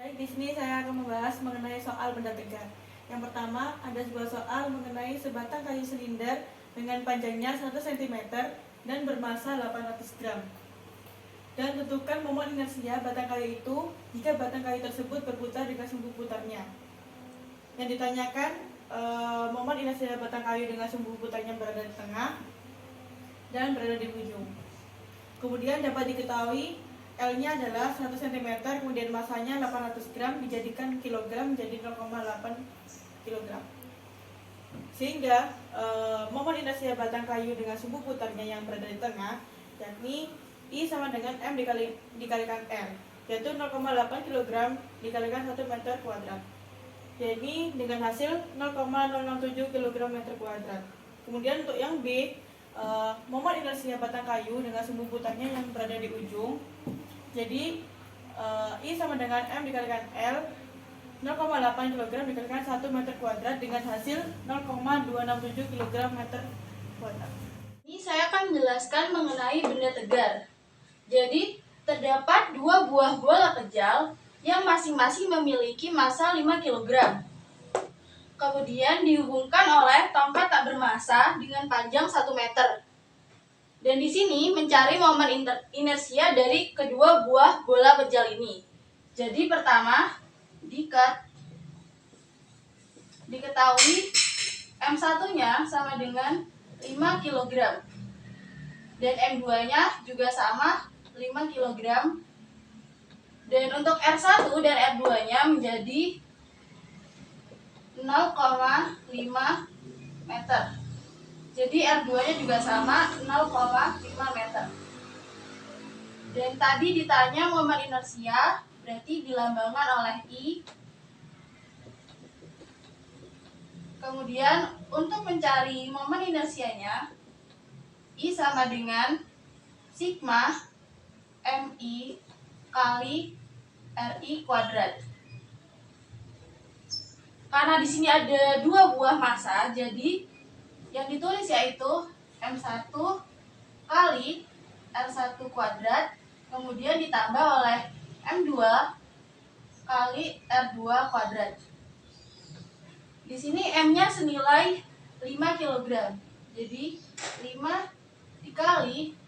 Baik, di sini saya akan membahas mengenai soal benda tegak. Yang pertama, ada sebuah soal mengenai sebatang kayu silinder dengan panjangnya 1 cm dan bermasa 800 gram. Dan tentukan momok inersia batang kayu itu jika batang kayu tersebut berputar dengan sumbu putarnya. Yang ditanyakan, momok inersia batang kayu dengan sumbu putarnya berada di tengah dan berada di ujung. Kemudian dapat diketahui L-nya adalah 1 cm, kemudian masanya 800 gram dijadikan kilogram menjadi 0,8 kg. Sehingga momok inersia batang kayu dengan sumbu putarnya yang berada di tengah, yakni I sama dengan M dikalikan L, yaitu 0,8 kg dikalikan 1 meter kuadrat. Jadi dengan hasil 0,067 kg meter kuadrat. Kemudian untuk yang B, momok inersia batang kayu dengan sumbu putarnya yang berada di ujung. Jadi I sama dengan M dikalikan L, 0,8 kg dikalikan 1 meter kuadrat dengan hasil 0,267 kg meter kuadrat. Ini saya akan menjelaskan mengenai benda tegar. Jadi, terdapat dua buah bola kejal yang masing-masing memiliki massa 5 kg. Kemudian dihubungkan oleh tongkat tak bermassa dengan panjang 1 meter. Dan di sini mencari momen inersia dari kedua buah bola kejal ini. Jadi pertama, diketahui M1-nya sama dengan 5 kg. Dan M2-nya juga sama 5 kg. Dan untuk R1 dan R2-nya menjadi 0,5 meter. Jadi R2-nya juga sama 0,5 meter. Dan tadi ditanya momen inersia, berarti dilambangkan oleh I. Kemudian untuk mencari momen inersianya, I sama dengan sigma MI kali RI kuadrat. Karena di sini ada dua buah massa, jadi yang ditulis yaitu M1 kali R1 kuadrat, kemudian ditambah oleh M2 kali R2 kuadrat. Di sini M-nya senilai 5 kg. Jadi 5 dikali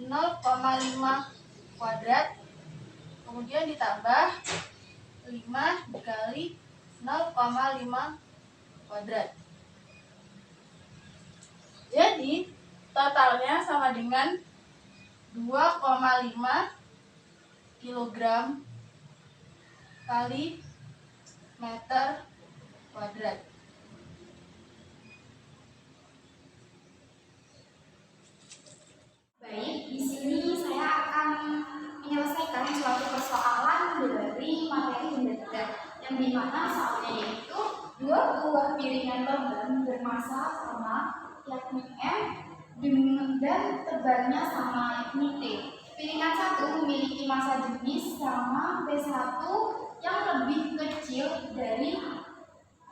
0,5 kuadrat, kemudian ditambah 5 dikali 0,5 kuadrat. Jadi totalnya sama dengan 2,5 kg kali meter kuadrat. Baik, di sini saya akan menyelesaikan suatu persoalan dari materi benda tegak, yang dimana soalnya yaitu dua buah piringan logam bermassa sama, yakni M, dan tebalnya sama, yakni T. Piringan satu memiliki massa jenis sama P1 yang lebih kecil dari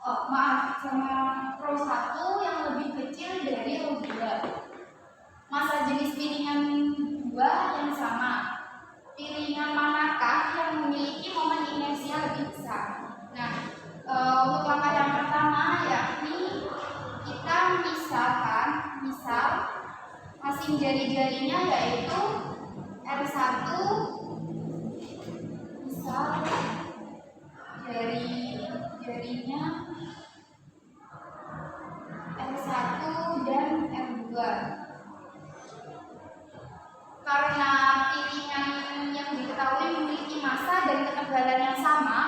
sama Rho 1 yang lebih kecil dari Rho 2. Massa jenis piringan 2 yang sama. Piringan manakah yang memiliki momen inersia lebih besar? Nah, untuk langkah yang pertama yakni kita misal masing jari-jarinya yaitu R1, misal jari-jarinya R1 dan R2. Karena piringan yang diketahui memiliki massa dan ketebalan yang sama,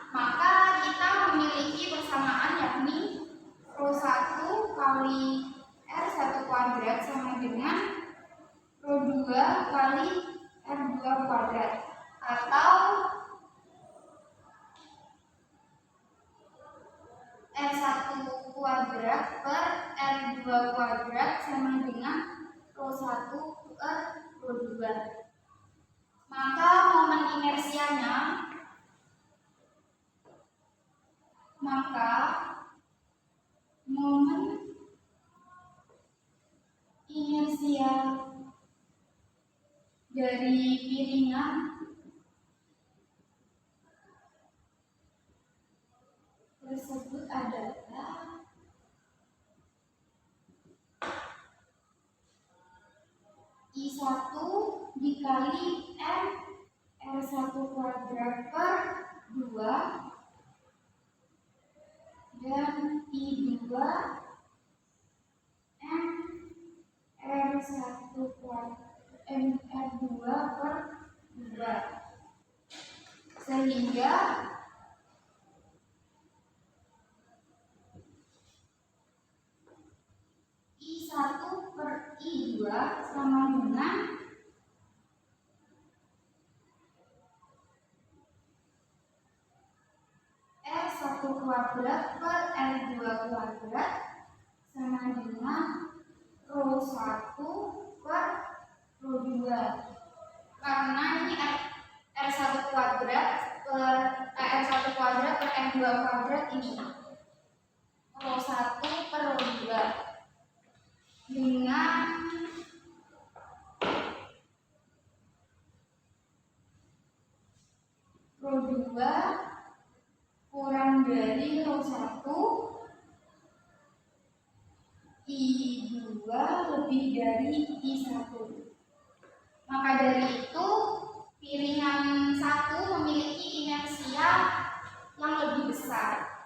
maka kita memiliki persamaan yakni Rho 1 kali R1 kuadrat sama dengan Rho 2 kali R2 kuadrat, atau R1 kuadrat per R2 kuadrat sama dengan Rho 1 per Rho 2. Maka momen inersia dari piringan tersebut adalah I1 dikali R1 kuadrat per 2 dan I2 R1 R2 per 2, sehingga I1 per I2 sama dengan R1 kuadrat per R2 kuadrat sama dengan Rho 1 per Rho 2. Karena ini R1 kuadrat per R1 kuadrat per R2 kuadrat ini Rho 1 per Rho 2 dengan Rho 2 kurang dari Rho 1 I2 lebih dari I1. Maka dari itu piringan 1 memiliki inersia yang lebih besar.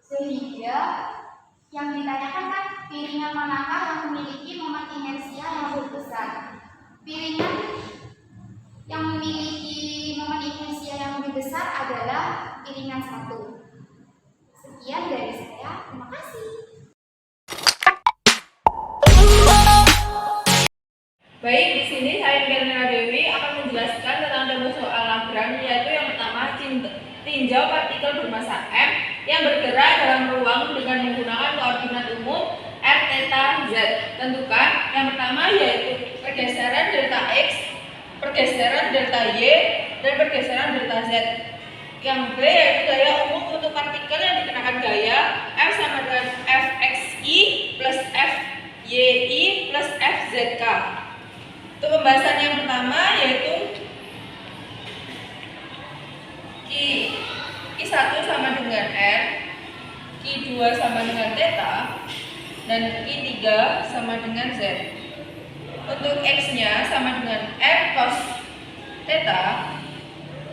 Sehingga yang ditanyakan kan piringan manakah yang memiliki momen inersia yang lebih besar. Piringan yang memiliki momen inersia yang lebih besar adalah piringan 1. Sekian dari saya. Terima kasih. Baik, di sini saya Mirna Dewi akan menjelaskan tentang tabel soal Lagrange, yaitu yang pertama tinjau partikel bermasa M yang bergerak dalam ruang dengan menggunakan koordinat umum R, theta, Z. Tentukan yang pertama yaitu pergeseran delta X, pergeseran delta Y, dan pergeseran delta Z. Yang B yaitu gaya umum untuk partikel yang dikenakan gaya F sama dengan Fxi plus Fyi plus Fzk. Untuk pembahasan yang pertama yaitu Q1 sama dengan R, Q2 sama dengan theta, dan Q3 sama dengan Z. Untuk X-nya sama dengan R cos theta,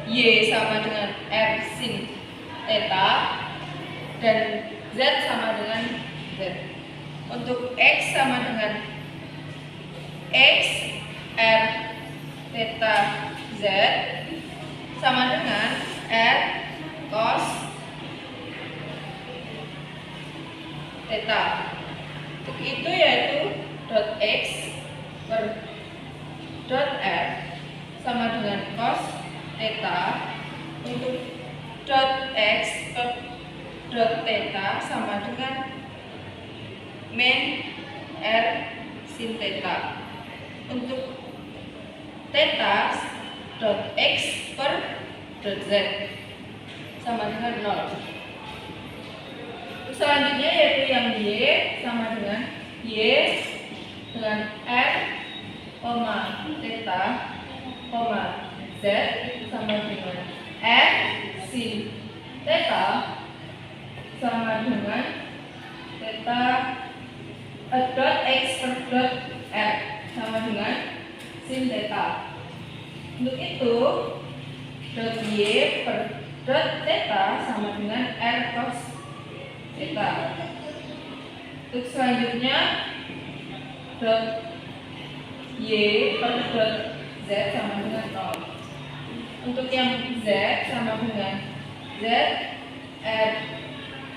Y sama dengan R sin theta, dan Z sama dengan Z. Untuk X sama dengan X R theta Z sama dengan R cos theta. Untuk itu yaitu dot X per dot R sama dengan cos theta. Untuk dot X per dot theta sama dengan min R sin theta. Untuk theta dot X per dot Z sama dengan 0. Selanjutnya yaitu yang Y sama dengan Y dengan R, theta, Z sama dengan R sin theta sama dengan theta dot X per dot R sama dengan sin theta. Untuk itu dot Y per dot theta sama dengan R cos theta. Untuk selanjutnya dot Y per dot Z sama dengan 0. Untuk yang Z sama dengan Z R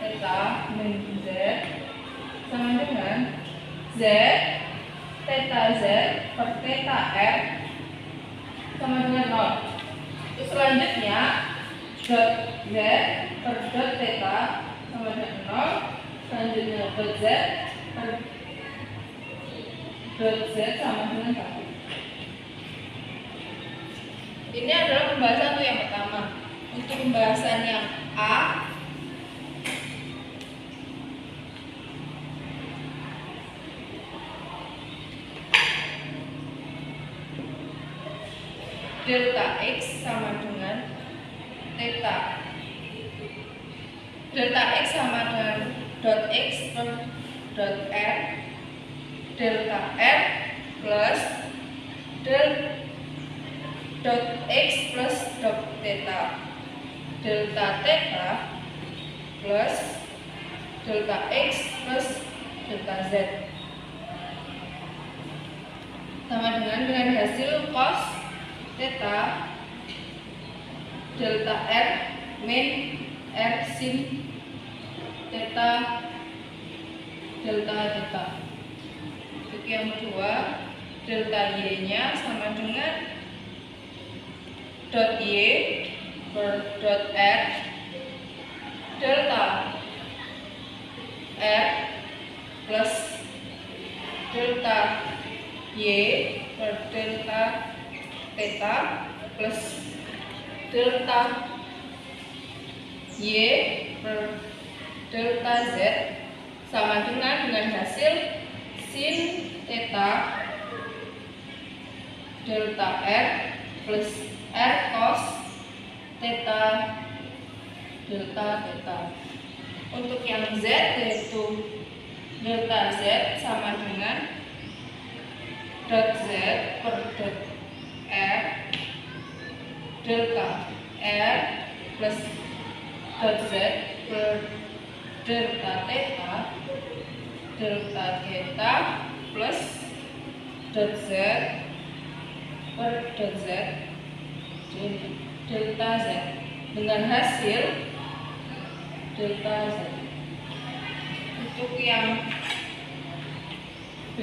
theta min Z sama dengan Z theta Z per theta R sama dengan 0. Terus selanjutnya dot Z per dot theta sama dengan 0. Selanjutnya dot Z per dot Z sama dengan 1. Ini adalah pembahasan untuk yang pertama. Untuk pembahasan yang A, delta X sama dengan theta. delta x sama dengan dot x per dot r, delta r plus dot x plus dot theta, delta theta plus delta x plus delta z, sama dengan hasil cos theta delta r min r sin theta delta theta. Untuk yang kedua, delta y nya sama dengan dot y per dot r, delta r plus delta y per delta theta plus delta y per delta z, sama dengan hasil sin theta delta r plus r cos theta delta theta. Untuk yang z yaitu delta z sama dengan dot z per dot r, delta r plus dot z per delta theta plus dot z per dot z delta z, dengan hasil delta z. Untuk yang b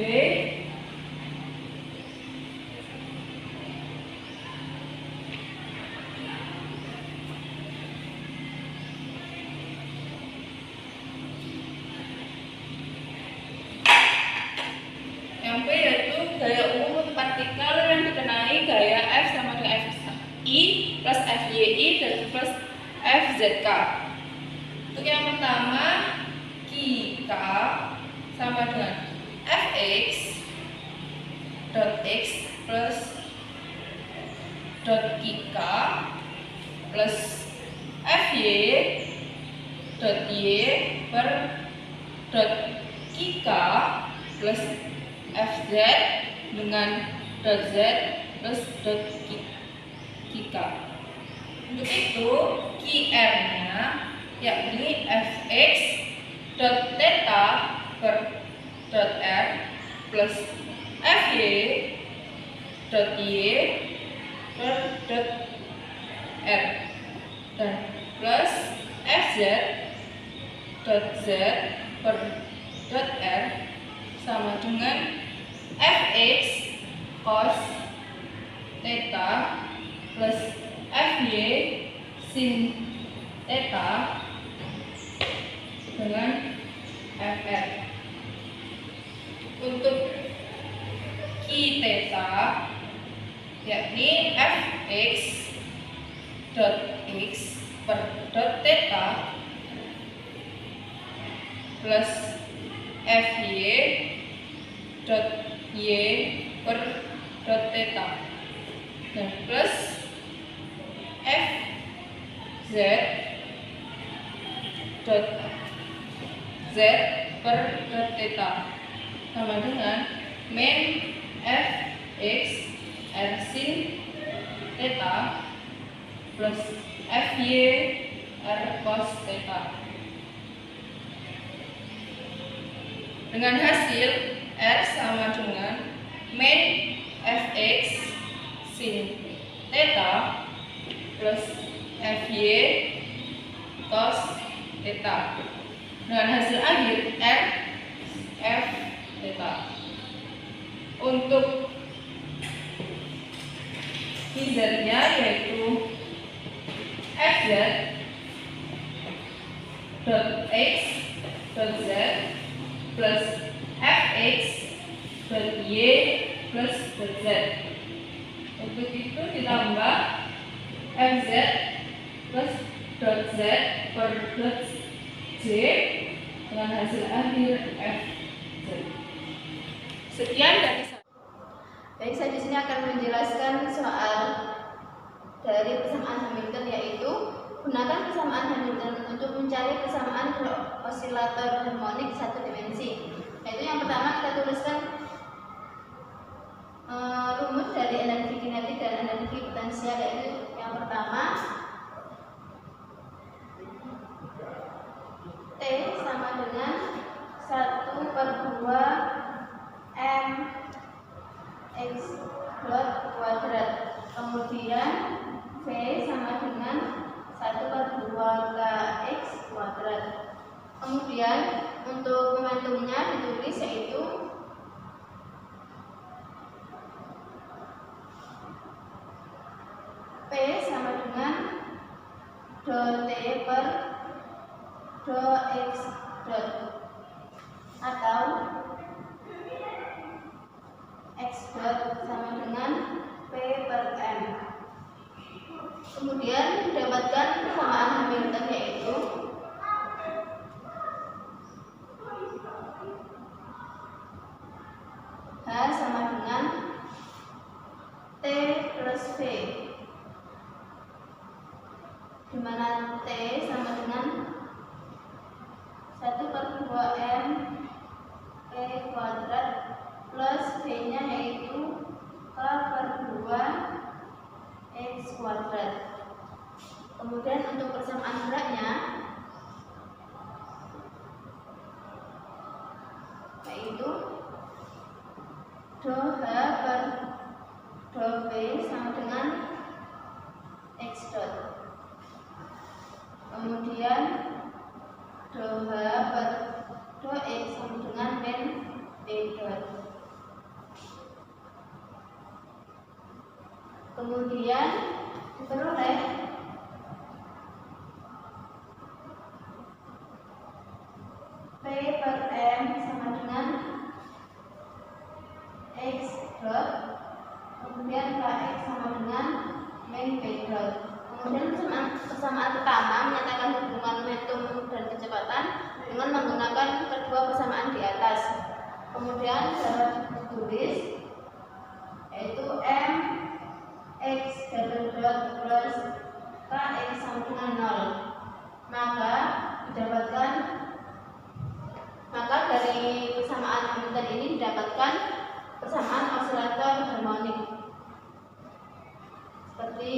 yaitu gaya umum partikel yang dikenai gaya F sama dengan Fi plus Fyi dan plus Fzk. Untuk yang pertama, Qk sama dengan Fx dot x plus dot Qk plus Fy dot y per dot Qk plus Fz dengan dot z plus dot Qk. Untuk itu Qr-nya yakni Fx dot theta per dot r plus Fy dot y per dot r dan plus Fz dot z per dot r sama dengan Fx cos theta plus Fy sin theta dengan Fr. Untuk Qi theta yakni Fx dot x per dot theta plus Fy dot y per dot theta dan plus Fz dot z per dot theta sama dengan min Fx r sin theta plus Fy r cos theta, dengan hasil r sama dengan min Fx sin theta plus Fy cos theta, dengan hasil akhir r f theta. Untuk z-nya yaitu Fz dot x dot z plus Fx dot y plus dot z. Untuk itu ditambah Fz plus dot z per dot z dengan hasil akhir Fz. Sekian dari saya. Baik, saya di sini akan menjelaskan soal dari persamaan Hamilton, yaitu gunakan persamaan Hamilton untuk mencari mencari persamaan osilator harmonik satu dimensi. Yaitu yang pertama kita tuliskan rumus dari energi kinetik dan energi potensial, yaitu yang pertama T sama dengan 1/2 mx dot kuadrat, kemudian V sama dengan 1/2 kx kuadrat. Kemudian untuk momentumnya ditulis yaitu P sama dengan dot T per dot X dot, atau X dot sama dengan P per M. Kemudian dapatkan persamaan Hamilton yaitu H sama dengan T plus V, di mana T sama dengan 1/2 M P kuadrat plus V nya yaitu K/2 X kuadrat. Kemudian untuk persamaan geraknya yaitu dou H per dou V sama dengan X dot. Kemudian dou H per dou X sama dengan pen V dot. Kemudian diperoleh P per M sama dengan X dot, kemudian Kx sama dengan min V dot. Kemudian persamaan pertama menyatakan hubungan momentum dan kecepatan dengan menggunakan kedua persamaan di atas. Kemudian dapat ditulis yaitu M X double dot plus Kx sama dengan 0. Maka dari persamaan Hamilton ini didapatkan persamaan osilator harmonik seperti